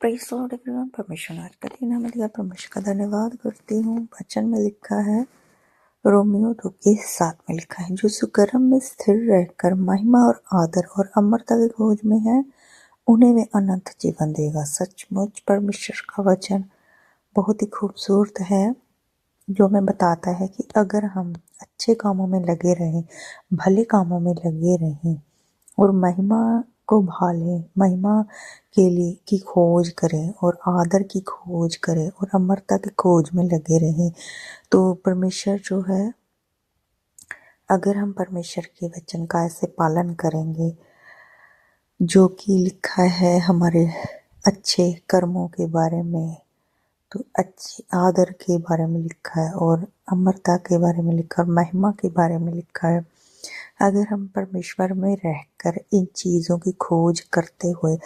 Praise Lord everyone. परमेश्वर आज का दिन हमें दिया, परमेश्वर का धन्यवाद करती हूँ। वचन में लिखा है, रोमियो 2:7 में लिखा है, जो सुकर्म में स्थिर रहकर महिमा और आदर और अमरता की खोज में है, उन्हें वे अनंत जीवन देगा। सचमुच परमेश्वर का वचन बहुत ही खूबसूरत है, जो हमें बताता है कि अगर हम अच्छे कामों में लगे रहें, भले कामों में लगे रहें और महिमा को भालें, महिमा के लिए की खोज करें और आदर की खोज करें और अमरता की खोज में लगे रहें, तो परमेश्वर जो है, अगर हम परमेश्वर के वचन का ऐसे पालन करेंगे, जो कि लिखा है हमारे अच्छे कर्मों के बारे में, तो अच्छे आदर के बारे में लिखा है और अमरता के बारे में लिखा है, महिमा के बारे में लिखा है। अगर हम परमेश्वर में रहकर इन चीज़ों की खोज करते हुए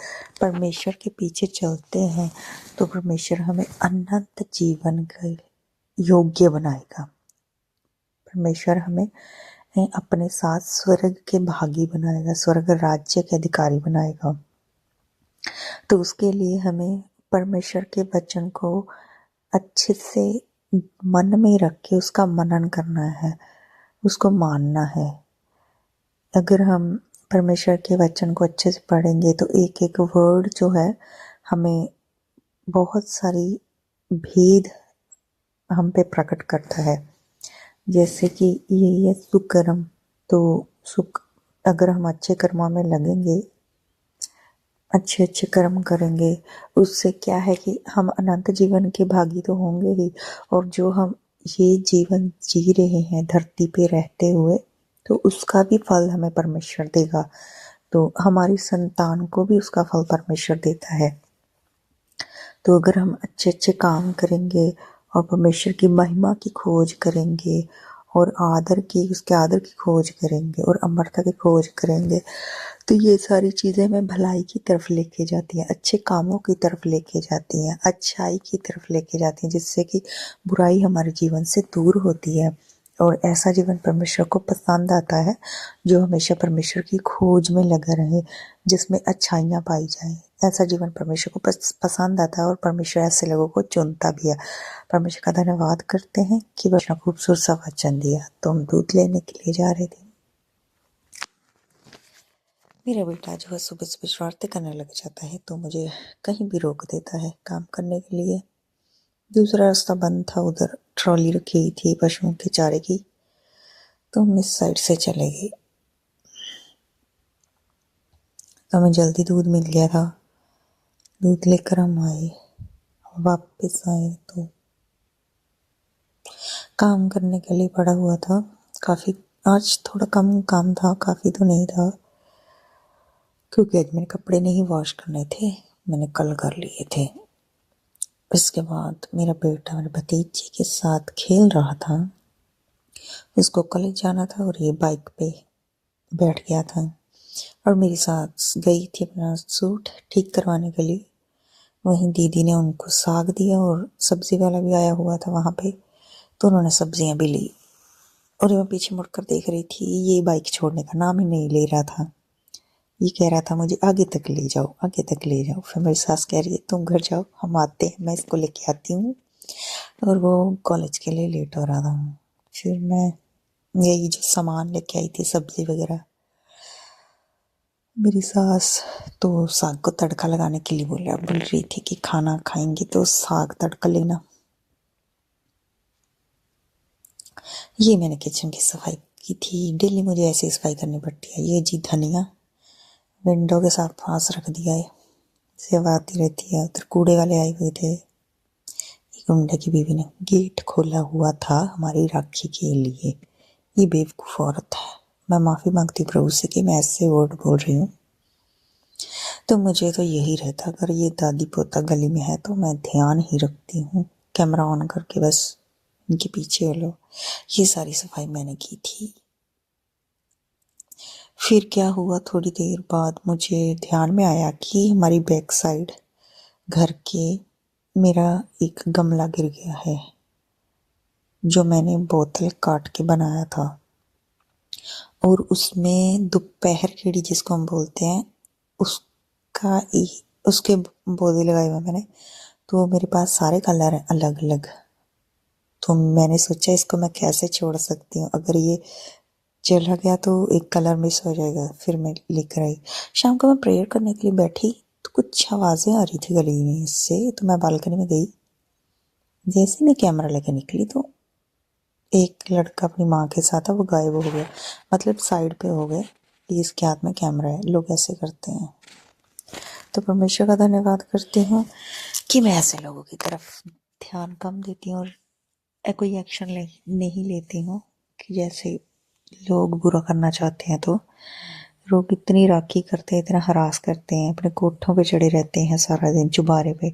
परमेश्वर के पीछे चलते हैं, तो परमेश्वर हमें अनंत जीवन के योग्य बनाएगा। परमेश्वर हमें अपने साथ स्वर्ग के भागी बनाएगा, स्वर्ग राज्य के अधिकारी बनाएगा। तो उसके लिए हमें परमेश्वर के वचन को अच्छे से मन में रख के उसका मनन करना है, उसको मानना है। अगर हम परमेश्वर के वचन को अच्छे से पढ़ेंगे तो एक एक वर्ड जो है हमें बहुत सारी भेद हम पे प्रकट करता है। जैसे कि ये सुकर्म, तो सुख, अगर हम अच्छे कर्मों में लगेंगे, अच्छे अच्छे कर्म करेंगे, उससे क्या है कि हम अनंत जीवन के भागी तो होंगे ही, और जो हम ये जीवन जी रहे हैं धरती पे रहते हुए, तो उसका भी फल हमें परमेश्वर देगा। तो हमारी संतान को भी उसका फल परमेश्वर देता है। तो अगर हम अच्छे अच्छे काम करेंगे और परमेश्वर की महिमा की खोज करेंगे और उसके आदर की खोज करेंगे और अमरता की खोज करेंगे, तो ये सारी चीज़ें हमें भलाई की तरफ लेके जाती हैं, अच्छे कामों की तरफ लेके जाती हैं, अच्छाई की तरफ लेके जाती हैं, जिससे कि बुराई हमारे जीवन से दूर होती है। और ऐसा जीवन परमेश्वर को पसंद आता है, जो हमेशा परमेश्वर की खोज में लगा रहे, जिसमें अच्छाइयाँ पाई जाएं। ऐसा जीवन परमेश्वर को पसंद आता है और परमेश्वर ऐसे लोगों को चुनता भी है। परमेश्वर का धन्यवाद करते हैं कि वह खूबसूरत सा वचन दिया। तो हम दूध लेने के लिए जा रहे थे। मेरा बेटा जो है सुबह सुबह शरारतें करने लग जाता है, तो मुझे कहीं भी रोक देता है काम करने के लिए। दूसरा रास्ता बंद था, उधर ट्रॉली रखी हुई थी पशुओं के चारे की, तो हम इस साइड से चले गए। तो हमें जल्दी दूध मिल गया था। दूध लेकर हम आए, वापस आए तो काम करने के लिए पड़ा हुआ था काफ़ी। आज थोड़ा कम काम था, काफ़ी तो नहीं था, क्योंकि आज मेरे कपड़े नहीं वॉश करने थे, मैंने कल कर लिए थे। इसके बाद मेरा बेटा मेरे भतीजे के साथ खेल रहा था। उसको कॉलेज जाना था और ये बाइक पे बैठ गया था और मेरे साथ गई थी अपना सूट ठीक करवाने के लिए। वहीं दीदी ने उनको साग दिया और सब्जी वाला भी आया हुआ था वहाँ पे, तो उन्होंने सब्जियाँ भी ली। और मैं पीछे मुड़कर देख रही थी, ये बाइक छोड़ने का नाम ही नहीं ले रहा था। ये कह रहा था मुझे आगे तक ले जाओ, आगे तक ले जाओ। फिर मेरी सास कह रही है तुम घर जाओ, हम आते हैं, मैं इसको लेके आती हूँ। और वो कॉलेज के लिए लेट हो रहा था। फिर मैं यही जो सामान लेके आई थी, सब्जी वगैरह, मेरी सास तो साग को तड़का लगाने के लिए बोल रही थी कि खाना खाएंगे तो साग तड़का लेना। ये मैंने किचन की सफाई की थी, डेली मुझे ऐसी सफाई करनी पड़ती है। ये जी धनिया विंडो के साथ पास रख दिया है, सेवा आती रहती है। उधर कूड़े वाले आए हुए थे। गुंडे की बीवी ने गेट खोला हुआ था हमारी राखी के लिए। ये बेवकूफ़ औरत है। मैं माफ़ी मांगती प्रभु से कि मैं ऐसे वर्ड बोल रही हूँ। तो मुझे तो यही रहता, अगर ये दादी पोता गली में है तो मैं ध्यान ही रखती हूँ, कैमरा ऑन करके बस इनके पीछे लो। ये सारी सफाई मैंने की थी। फिर क्या हुआ, थोड़ी देर बाद मुझे ध्यान में आया कि हमारी बैक साइड घर के मेरा एक गमला गिर गया है, जो मैंने बोतल काट के बनाया था। और उसमें दोपहर खिड़ी जिसको हम बोलते हैं, उसका उसके बोली लगाई हुई मैंने, तो मेरे पास सारे कलर हैं अलग अलग। तो मैंने सोचा इसको मैं कैसे छोड़ सकती हूँ, अगर ये चला गया तो एक कलर मिस हो जाएगा। फिर मैं लेकर आई। शाम को मैं प्रेयर करने के लिए बैठी तो कुछ आवाज़ें आ रही थी गली में से, तो मैं बालकनी में गई। जैसे मैं कैमरा लेके निकली तो एक लड़का अपनी माँ के साथ था, वो गायब हो गया, मतलब साइड पे हो गए कि इसके हाथ में कैमरा है। लोग ऐसे करते हैं। तो परमेश्वर का धन्यवाद करती हूँ कि मैं ऐसे लोगों की तरफ ध्यान कम देती हूँ और कोई एक्शन नहीं लेती हूँ कि जैसे लोग बुरा करना चाहते हैं तो लोग इतनी राखी करते हैं, इतना हरास करते हैं, अपने कोठों पे चढ़े रहते हैं सारा दिन चुबारे पे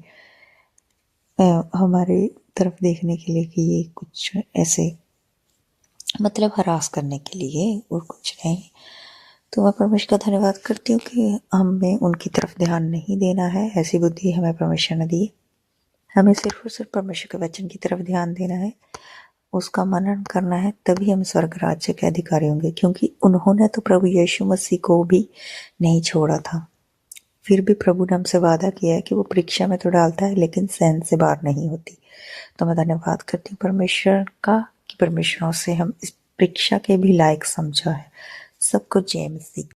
हमारे तरफ देखने के लिए कि ये कुछ ऐसे मतलब हरास करने के लिए और कुछ नहीं। तो मैं परमेश्वर का धन्यवाद करती हूँ कि हमें उनकी तरफ ध्यान नहीं देना है। ऐसी बुद्धि हमें परमेश्वर ने दी। हमें सिर्फ और सिर्फ परमेश्वर के वचन की तरफ ध्यान देना है, उसका मनन करना है, तभी हम स्वर्ग राज्य के अधिकारी होंगे। क्योंकि उन्होंने तो प्रभु यीशु मसीह को भी नहीं छोड़ा था। फिर भी प्रभु ने हमसे वादा किया है कि वो परीक्षा में तो डालता है लेकिन सहन से बाहर नहीं होती। तो मैं धन्यवाद करती हूँ परमेश्वर का कि परमेश्वरों से हम इस परीक्षा के भी लायक समझा है। सबको जय मसीह।